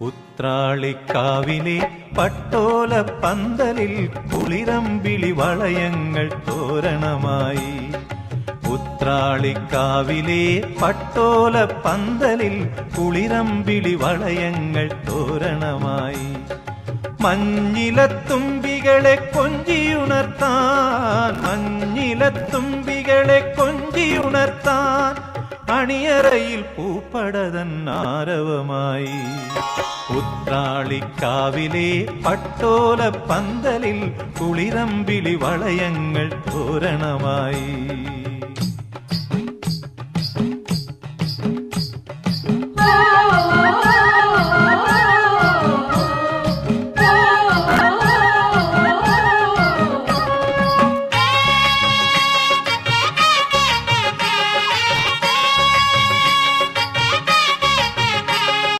ഉത്രാളിക്കാവിലെ പട്ടോല പന്തലിൽ കുളിരമ്പിളി വളയങ്ങൾ തോരണമായി. ഉത്രാളിക്കാവിലെ പട്ടോല പന്തലിൽ കുളിരമ്പിളി വളയങ്ങൾ തോരണമായി. മഞ്ഞിലത്തുമ്പികളെ കൊഞ്ചിയുണർത്താൻ, മഞ്ഞിലത്തുമ്പികളെ കൊഞ്ചിയുണർത്താൻ അണിയറയിൽ പൂപ്പടതൻ ആരവമായി. ഉത്രാളിക്കാവിലെ പട്ടോല പന്തലിൽ കുളിരമ്പിളി വളയങ്ങൾ തോരണമായി.